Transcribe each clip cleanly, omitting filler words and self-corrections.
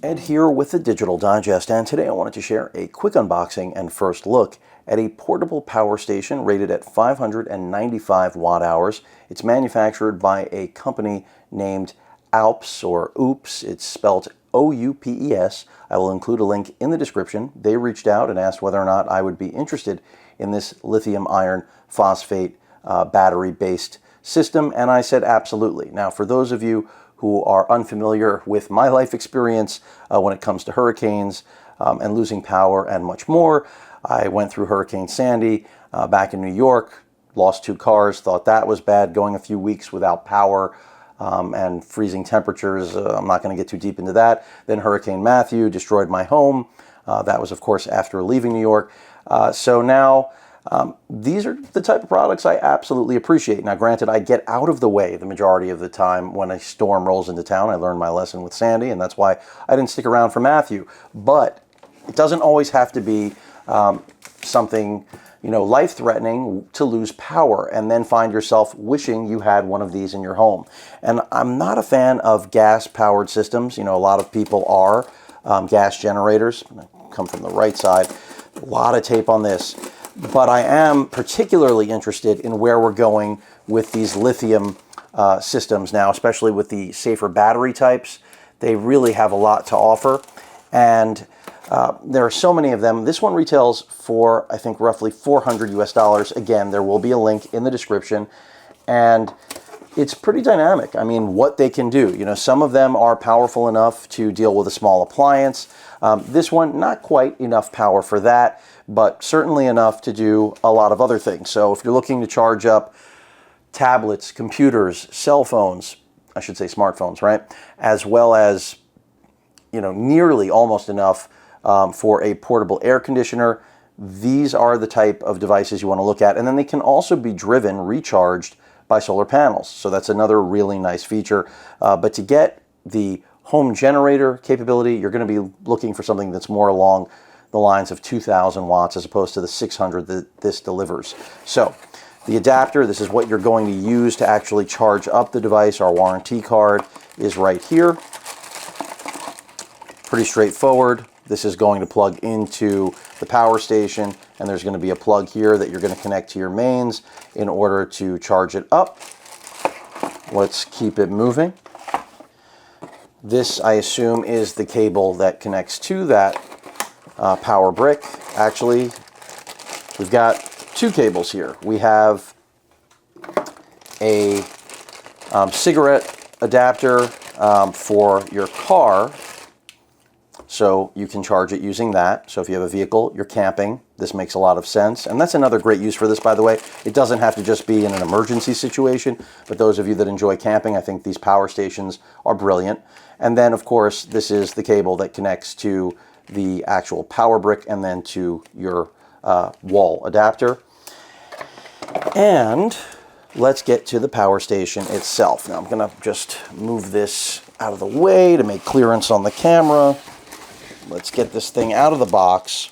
Ed here with the Digital Digest, and today I wanted to share a quick unboxing and first look at a portable power station rated at 595 watt hours. It's manufactured by a company named Oupes, or Oupes. It's spelled O-U-P-E-S. I will include a link in the description. They reached out and asked whether or not I would be interested in this lithium iron phosphate battery-based system, and I said absolutely. Now, for those of you who are unfamiliar with my life experience when it comes to hurricanes and losing power and much more, I went through Hurricane Sandy back in New York, lost 2 cars, thought that was bad, going a few weeks without power and freezing temperatures. I'm not going to get too deep into that. Then Hurricane Matthew destroyed my home. That was, of course, after leaving New York. So now these are the type of products I absolutely appreciate. Now, granted, I get out of the way the majority of the time when a storm rolls into town. I learned my lesson with Sandy, and that's why I didn't stick around for Matthew. But it doesn't always have to be something, life-threatening to lose power and then find yourself wishing you had one of these in your home. And I'm not a fan of gas-powered systems. A lot of people are. Gas generators. I come from the right side. A lot of tape on this. But I am particularly interested in where we're going with these lithium systems now, especially with the safer battery types. They really have a lot to offer, and there are so many of them. This one retails for, I think, roughly $400 US. Again, there will be a link in the description, and it's pretty dynamic. I mean, what they can do. Some of them are powerful enough to deal with a small appliance. This one, not quite enough power for that, but certainly enough to do a lot of other things. So if you're looking to charge up tablets, computers, cell phones, I should say smartphones, right? As well as, nearly almost enough for a portable air conditioner, these are the type of devices you want to look at. And then they can also be driven, recharged by solar panels. So that's another really nice feature. But to get the home generator capability, you're going to be looking for something that's more along the lines of 2,000 watts as opposed to the 600 that this delivers. So the adapter, this is what you're going to use to actually charge up the device. Our warranty card is right here. Pretty straightforward. This is going to plug into the power station, and there's going to be a plug here that you're going to connect to your mains in order to charge it up. Let's keep it moving. This, I assume, is the cable that connects to that power brick. Actually, we've got 2 cables here. We have a cigarette adapter for your car, so you can charge it using that. So if you have a vehicle, you're camping, this makes a lot of sense. And that's another great use for this, by the way. It doesn't have to just be in an emergency situation, but those of you that enjoy camping, I think these power stations are brilliant. And then, of course, this is the cable that connects to the actual power brick and then to your wall adapter. And let's get to the power station itself. Now I'm going to just move this out of the way to make clearance on the camera. Let's get this thing out of the box,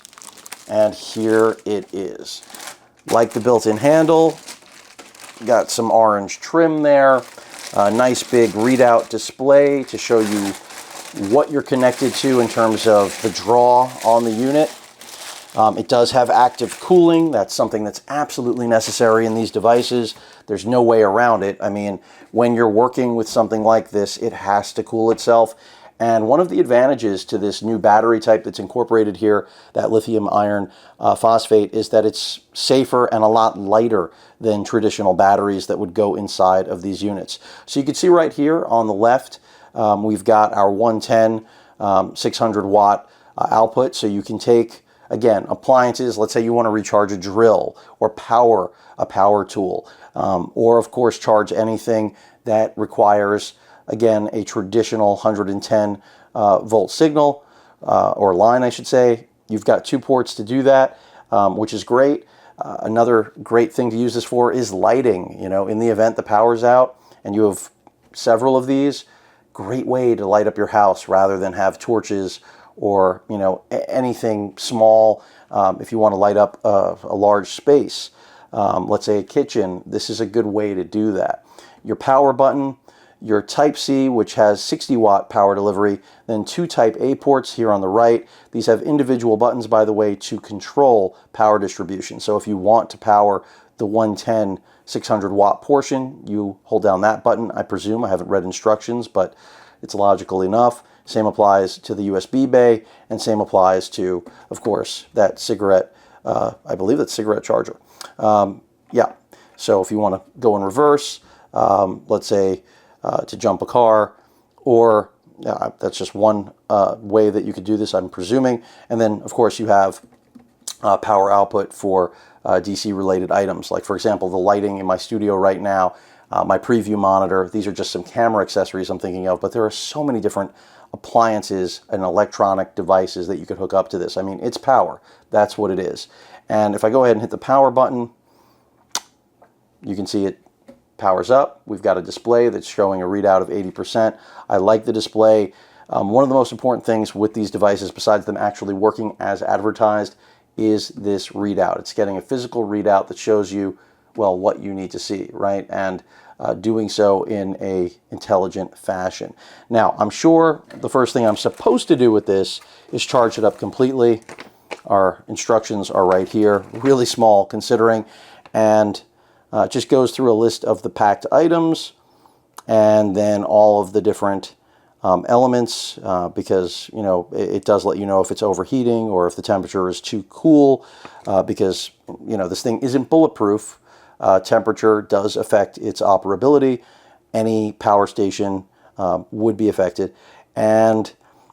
and here it is. Like the built-in handle, got some orange trim there, a nice big readout display to show you what you're connected to in terms of the draw on the unit. It does have active cooling. That's something that's absolutely necessary in these devices. There's no way around it. I mean, when you're working with something like this, it has to cool itself. And one of the advantages to this new battery type that's incorporated here, that lithium iron phosphate, is that it's safer and a lot lighter than traditional batteries that would go inside of these units. So you can see right here on the left, we've got our 110 600 watt output. So you can take, again, appliances. Let's say you want to recharge a drill or power a power tool, or of course charge anything that requires, again, a traditional 110 volt signal or line, I should say. You've got 2 ports to do that, which is great. Another great thing to use this for is lighting. In the event the power's out and you have several of these, great way to light up your house rather than have torches or anything small. If you want to light up a large space, let's say a kitchen, this is a good way to do that. your power button, your Type-C, which has 60-watt power delivery, then 2 Type-A ports here on the right. These have individual buttons, by the way, to control power distribution. So if you want to power the 110 600-watt portion, you hold down that button, I presume. I haven't read instructions, but it's logical enough. Same applies to the USB bay, and same applies to, of course, that cigarette, I believe that's cigarette charger. Yeah, so if you want to go in reverse, let's say to jump a car, or that's just one way that you could do this, I'm presuming. And then, of course, you have power output for DC related items. Like, for example, the lighting in my studio right now, my preview monitor. These are just some camera accessories I'm thinking of, but there are so many different appliances and electronic devices that you could hook up to this. I mean, it's power. That's what it is. And if I go ahead and hit the power button, you can see it powers up. We've got a display that's showing a readout of 80%. I like the display. One of the most important things with these devices, besides them actually working as advertised, is this readout. It's getting a physical readout that shows you, well, what you need to see, right? And doing so in a intelligent fashion. Now, I'm sure the first thing I'm supposed to do with this is charge it up completely. Our instructions are right here, really small considering, and it just goes through a list of the packed items and then all of the different elements, because, you know, it does let you know if it's overheating or if the temperature is too cool, because, you know, this thing isn't bulletproof. Temperature does affect its operability. Any power station would be affected. And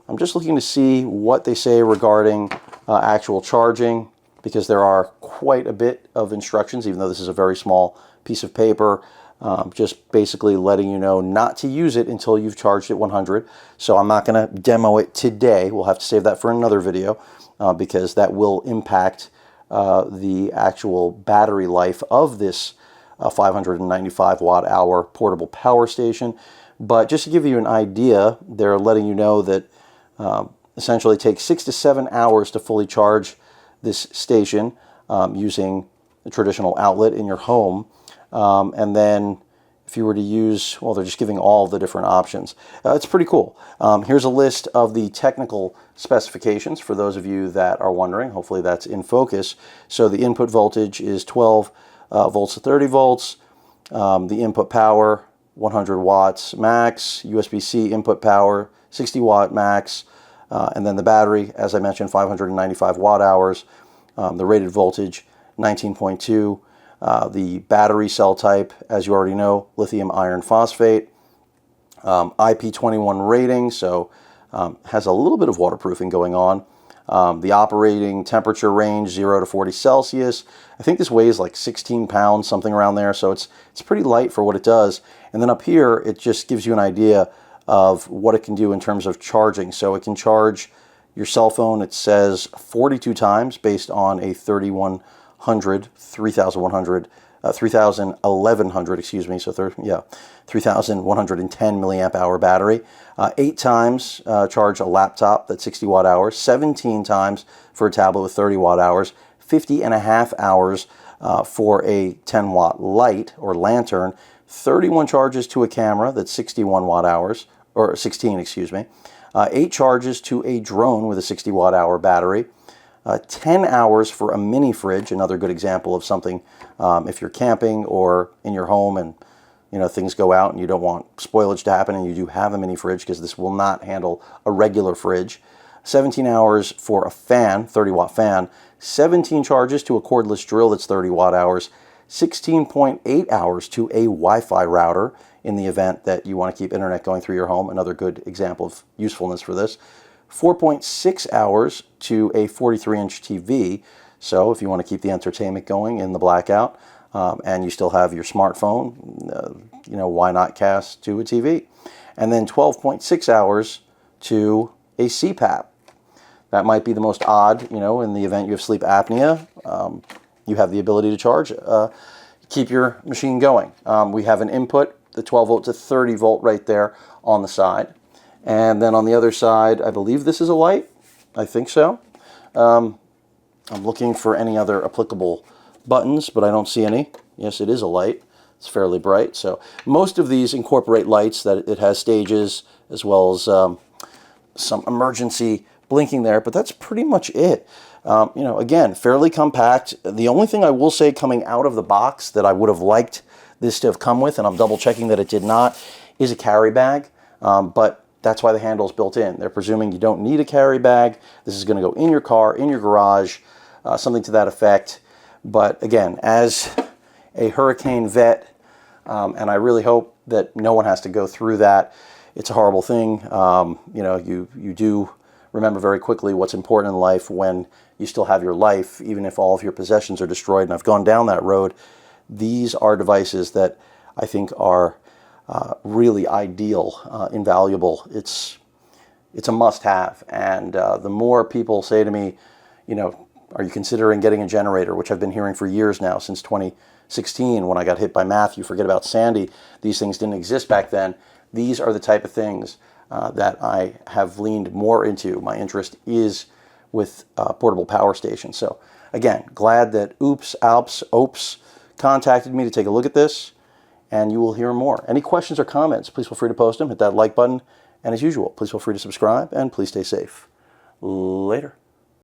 I'm just looking to see what they say regarding actual charging, because there are quite a bit of instructions, even though this is a very small piece of paper, just basically letting you know not to use it until you've charged it 100. So I'm not going to demo it today. We'll have to save that for another video, because that will impact the actual battery life of this 595 watt hour portable power station. But just to give you an idea, they're letting you know that essentially it takes 6 to 7 hours to fully charge this station using a traditional outlet in your home. And then if you were to use, well, they're just giving all the different options. It's pretty cool. Here's a list of the technical specifications for those of you that are wondering. Hopefully that's in focus. So the input voltage is 12 volts to 30 volts. The input power, 100 watts max. USB-C input power, 60 watt max. And then the battery, as I mentioned, 595 watt hours. The rated voltage, 19.2. The battery cell type, as you already know, lithium iron phosphate. IP21 rating, so has a little bit of waterproofing going on. The operating temperature range, 0 to 40 Celsius. I think this weighs like 16 pounds, something around there, so it's pretty light for what it does. And then up here, it just gives you an idea of what it can do in terms of charging. So it can charge your cell phone, it says 42 times based on a 1100, excuse me, so 3,110 milliamp hour battery. 8 times charge a laptop that's 60 watt hours, 17 times for a tablet with 30 watt hours, 50.5 hours for a 10 watt light or lantern, 31 charges to a camera that's 61 watt hours, or 16, excuse me, 8 charges to a drone with a 60 watt hour battery, 10 hours for a mini fridge, another good example of something if you're camping or in your home and, you know, things go out and you don't want spoilage to happen and you do have a mini fridge, because this will not handle a regular fridge. 17 hours for a fan, 30 watt fan, 17 charges to a cordless drill that's 30 watt hours, 16.8 hours to a Wi-Fi router in the event that you want to keep internet going through your home, another good example of usefulness for this. 4.6 hours to a 43-inch TV, so if you want to keep the entertainment going in the blackout, and you still have your smartphone, you know, why not cast to a TV? And then 12.6 hours to a CPAP. That might be the most odd, you know, in the event you have sleep apnea, you have the ability to charge, keep your machine going. We have an input, the 12 volt to 30 volt right there on the side. And then on the other side, I believe this is a light. I think so. I'm looking for any other applicable buttons, but I don't see any. Yes, it is a light. It's fairly bright. So most of these incorporate lights, that it has stages as well as some emergency blinking there, but that's pretty much it. You know, again, fairly compact. The only thing I will say coming out of the box that I would have liked this to have come with, and I'm double checking that it did not, is a carry bag. But that's why the handle is built in. They're presuming you don't need a carry bag. This is going to go in your car, in your garage, something to that effect. But again, as a hurricane vet, and I really hope that no one has to go through that. It's a horrible thing. You know, you do remember very quickly what's important in life when you still have your life, even if all of your possessions are destroyed. And I've gone down that road. These are devices that I think are really ideal, invaluable. It's a must-have. And the more people say to me, you know, are you considering getting a generator, which I've been hearing for years now, since 2016 when I got hit by Matthew. Forget about Sandy. These things didn't exist back then. These are the type of things that I have leaned more into. My interest is with portable power stations. So again, glad that Oupes contacted me to take a look at this, and you will hear more. Any questions or comments, please feel free to post them. Hit that like button. And as usual, please feel free to subscribe, and please stay safe. Later.